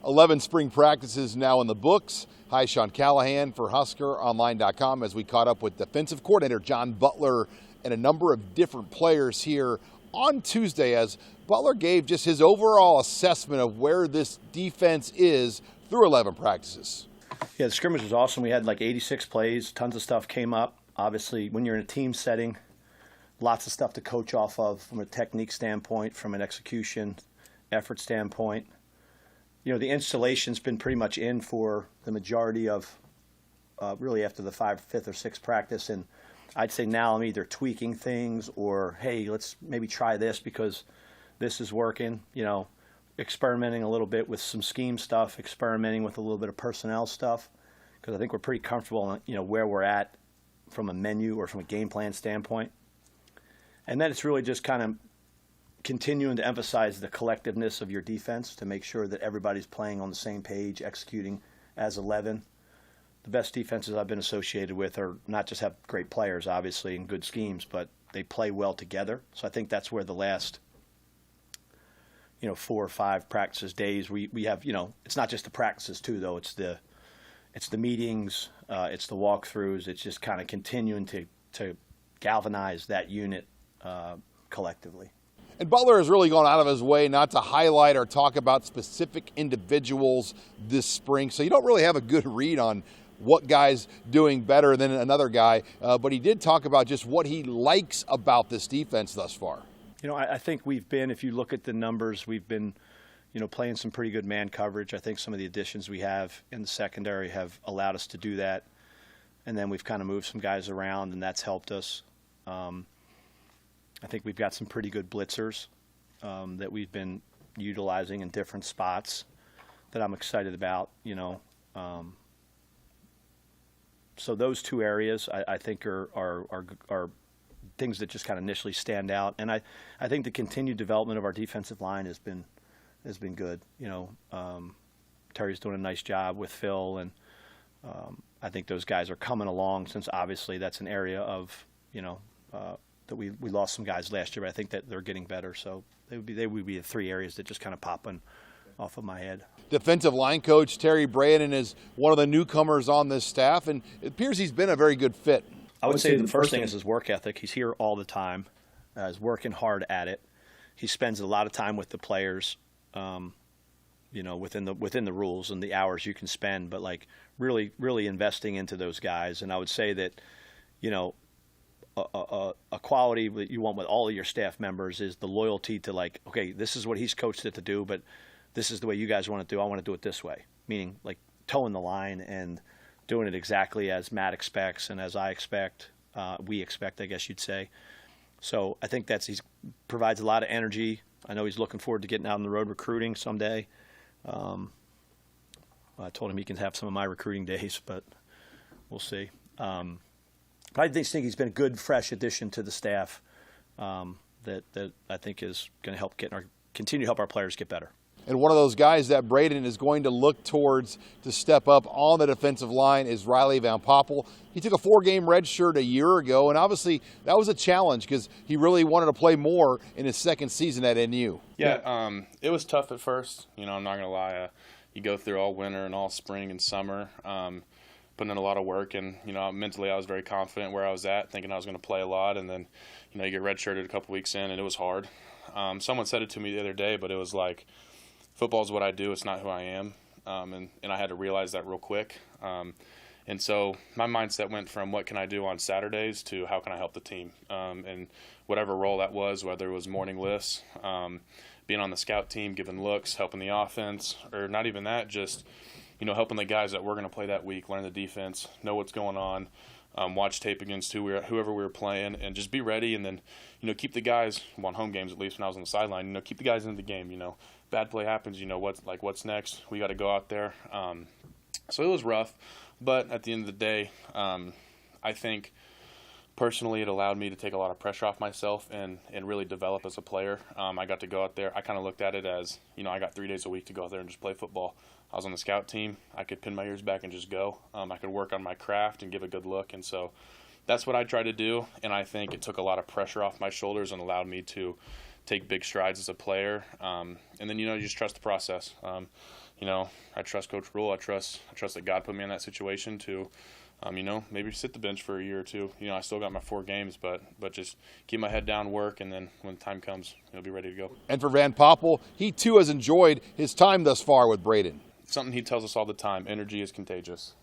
11 spring practices now in the books. Hi, Sean Callahan for HuskerOnline.com as we caught up with defensive coordinator John Butler and a number of different players here on Tuesday as Butler gave just his overall assessment of where this defense is through 11 practices. Yeah, the scrimmage was awesome. We had like 86 plays. Tons of stuff came up. Obviously, when you're in a team setting, lots of stuff to coach off of from a technique standpoint, from an execution effort standpoint. You know, the installation's been pretty much in for the majority of really after the fifth or sixth practice. And I'd say now I'm either tweaking things or, hey, let's maybe try this because this is working, you know, experimenting a little bit with some scheme stuff, experimenting with a little bit of personnel stuff, because I think we're pretty comfortable, you know, where we're at from a menu or from a game plan standpoint. And then it's really just kind of continuing to emphasize the collectiveness of your defense to make sure that everybody's playing on the same page, executing as 11. The best defenses I've been associated with are not just have great players, obviously, and good schemes, but they play well together. So I think that's where the last, you know, 4 or 5 practices days we have, you know, it's not just the practices too, though. It's the meetings, it's the walkthroughs. It's just kind of continuing to galvanize that unit collectively. And Butler has really gone out of his way not to highlight or talk about specific individuals this spring, so you don't really have a good read on what guy's doing better than another guy, but he did talk about just what he likes about this defense thus far. You know, I think we've been, if you look at the numbers, we've been, you know, playing some pretty good man coverage. I think some of the additions we have in the secondary have allowed us to do that, and then we've kind of moved some guys around, and that's helped us. I think we've got some pretty good blitzers that we've been utilizing in different spots that I'm excited about, you know. So those 2 areas I think are things that just kind of initially stand out. And I think the continued development of our defensive line has been good. You know, Terry's doing a nice job with Phil, and I think those guys are coming along since obviously that's an area of, you know, that we lost some guys last year, but I think that they're getting better. So they would be the 3 areas that just kind of popping off of my head. Defensive line coach Terry Braden is one of the newcomers on this staff, and it appears he's been a very good fit. I would say the first thing is his work ethic. He's here all the time. He's working hard at it. He spends a lot of time with the players, you know, within the rules and the hours you can spend, but like really investing into those guys. And I would say that, you know, a quality that you want with all of your staff members is the loyalty to, like, okay, this is what he's coached it to do, but this is the way you guys want to do. I want to do it this way, meaning like toeing the line and doing it exactly as Matt expects and as I expect, we expect, I guess you'd say. So I think he provides a lot of energy. I know he's looking forward to getting out on the road recruiting someday. I told him he can have some of my recruiting days, but we'll see. I just think he's been a good, fresh addition to the staff that I think is going to help continue to help our players get better. And one of those guys that Braden is going to look towards to step up on the defensive line is Riley Van Poppel. He took a 4-game red shirt a year ago, and obviously that was a challenge because he really wanted to play more in his second season at NU. Yeah, it was tough at first. You know, I'm not going to lie. You go through all winter and all spring and summer, putting in a lot of work, and, you know, mentally I was very confident where I was at, thinking I was going to play a lot, and then, you know, you get redshirted a couple weeks in, and it was hard. Someone said it to me the other day, but it was like, football is what I do, it's not who I am, and I had to realize that real quick. And so my mindset went from what can I do on Saturdays to how can I help the team, and whatever role that was, whether it was morning lifts, being on the scout team, giving looks, helping the offense, or not even that, just, you know, helping the guys that we're going to play that week, learn the defense, know what's going on, watch tape against whoever we were playing, and just be ready. And then, you know, keep the guys, on home games at least when I was on the sideline, you know, keep the guys into the game. You know, bad play happens, you know, what's next? We got to go out there. So it was rough, but at the end of the day, I think personally it allowed me to take a lot of pressure off myself and really develop as a player. I got to go out there. I kind of looked at it as, you know, I got 3 days a week to go out there and just play football. I was on the scout team. I could pin my ears back and just go. I could work on my craft and give a good look. And so that's what I tried to do. And I think it took a lot of pressure off my shoulders and allowed me to take big strides as a player. And then, you know, you just trust the process. I trust Coach Rule. I trust that God put me in that situation to, maybe sit the bench for a year or two. I still got my 4 games, but just keep my head down, work, and then when the time comes, be ready to go. And for Van Poppel, he too has enjoyed his time thus far with Braden. Something he tells us all the time: energy is contagious.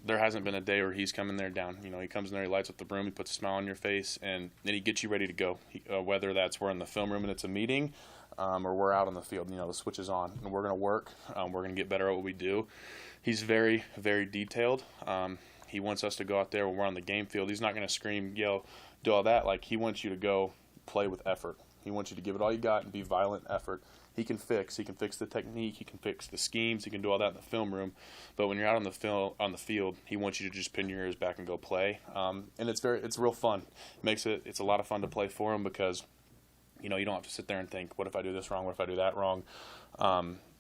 There hasn't been a day where he's coming there down. He comes in there, he lights up the room, he puts a smile on your face, and then he gets you ready to go. Whether that's we're in the film room and it's a meeting, or we're out on the field, the switch is on, and we're going to work. We're going to get better at what we do. He's very, very detailed. He wants us to go out there when we're on the game field. He's not going to scream, yell, do all that. Like, he wants you to go play with effort. He wants you to give it all you got and be violent effort. He can fix the technique, he can fix the schemes, he can do all that in the film room. But when you're out on the field, he wants you to just pin your ears back and go play. And it's real fun. It's a lot of fun to play for him because you don't have to sit there and think, what if I do this wrong? What if I do that wrong?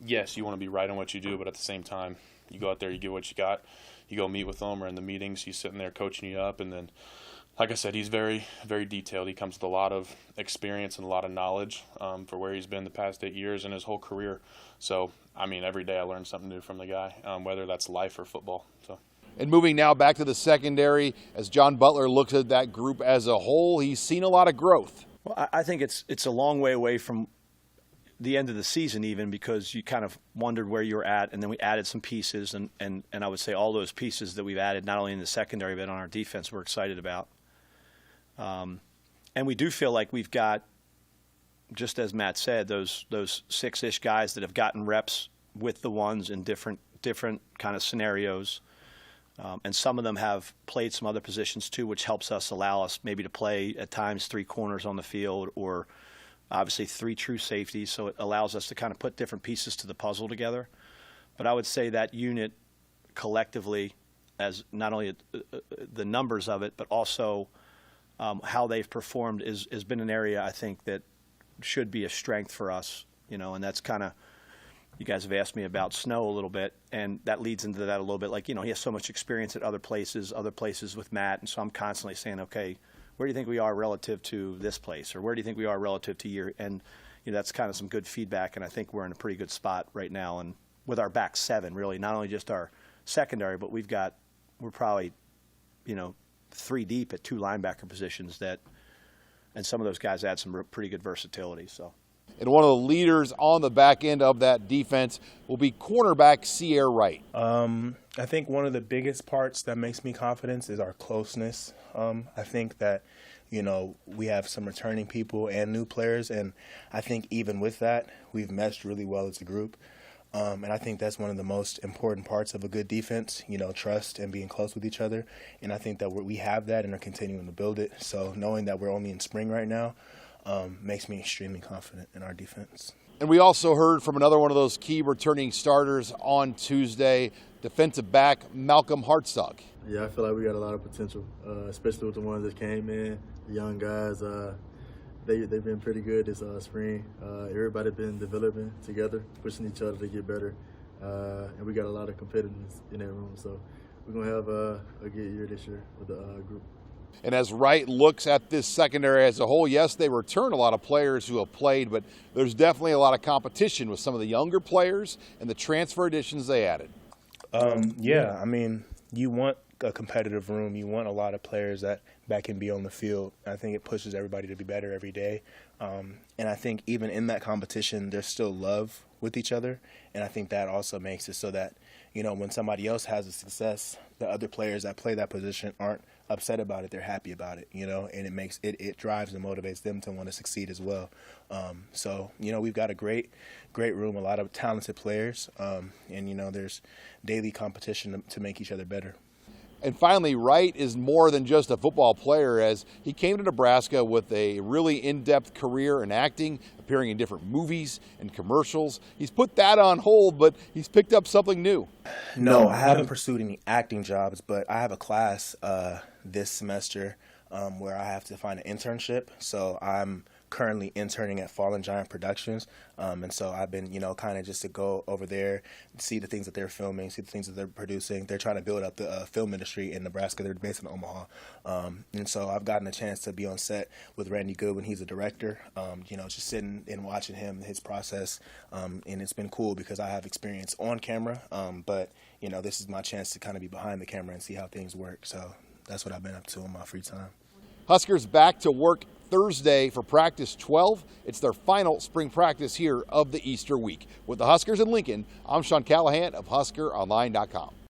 Yes, you want to be right on what you do, but at the same time, you go out there, you give what you got. You go meet with him, or in the meetings, he's sitting there coaching you up. And then, like I said, he's very, very detailed. He comes with a lot of experience and a lot of knowledge for where he's been the past 8 years and his whole career. So, every day I learn something new from the guy, whether that's life or football. So. And moving now back to the secondary, as John Butler looks at that group as a whole, he's seen a lot of growth. Well, I think it's a long way away from the end of the season even, because you kind of wondered where you were at, and then we added some pieces, and I would say all those pieces that we've added, not only in the secondary but on our defense, we're excited about. And we do feel like we've got, just as Matt said, those 6-ish guys that have gotten reps with the ones in different kind of scenarios. And some of them have played some other positions too, which helps us allow us maybe to play at times 3 corners on the field, or obviously 3 true safeties. So it allows us to kind of put different pieces to the puzzle together. But I would say that unit collectively, as not only the numbers of it, but also how they've performed has been an area I think that should be a strength for us, and that's kind of, you guys have asked me about Snow a little bit, and that leads into that a little bit. Like, he has so much experience at other places with Matt, and so I'm constantly saying, okay, where do you think we are relative to this place, or where do you think we are relative to your, and that's kind of some good feedback, and I think we're in a pretty good spot right now, and with our back 7, really, not only just our secondary, but we're probably, 3 deep at 2 linebacker positions and some of those guys add some pretty good versatility. So. And one of the leaders on the back end of that defense will be cornerback Sierra Wright. I think one of the biggest parts that makes me confident is our closeness. I think that, we have some returning people and new players, and I think even with that, we've meshed really well as a group. And I think that's one of the most important parts of a good defense, trust and being close with each other. And I think that we have that and are continuing to build it. So knowing that we're only in spring right now makes me extremely confident in our defense. And we also heard from another one of those key returning starters on Tuesday, defensive back Malcolm Hartsock. Yeah, I feel like we got a lot of potential, especially with the ones that came in, the young guys. They've been pretty good this spring. Everybody been developing together, pushing each other to get better, and we got a lot of competitiveness in that room. So we're gonna have a good year this year with the group. And as Wright looks at this secondary as a whole, yes, they return a lot of players who have played, but there's definitely a lot of competition with some of the younger players and the transfer additions they added. Yeah, you want a competitive room. You want a lot of players that can be on the field. I think it pushes everybody to be better every day. And I think even in that competition, there's still love with each other. And I think that also makes it so that, when somebody else has a success, the other players that play that position aren't upset about it. They're happy about it, and it drives and motivates them to want to succeed as well. So, we've got a great room, a lot of talented players, and, there's daily competition to make each other better. And finally, Wright is more than just a football player, as he came to Nebraska with a really in-depth career in acting, appearing in different movies and commercials. He's put that on hold, but he's picked up something new. No, I haven't pursued any acting jobs, but I have a class this semester where I have to find an internship. So I'm currently interning at Fallen Giant Productions, and so I've been, kind of just to go over there, see the things that they're filming, see the things that they're producing. They're trying to build up the film industry in Nebraska. They're based in Omaha, and so I've gotten a chance to be on set with Randy Goodwin. He's a director, just sitting and watching him, his process, and it's been cool because I have experience on camera, but this is my chance to kind of be behind the camera and see how things work. So that's what I've been up to in my free time. Huskers back to work Thursday for practice 12. It's their final spring practice here of the Easter week. With the Huskers in Lincoln, I'm Sean Callahan of HuskerOnline.com.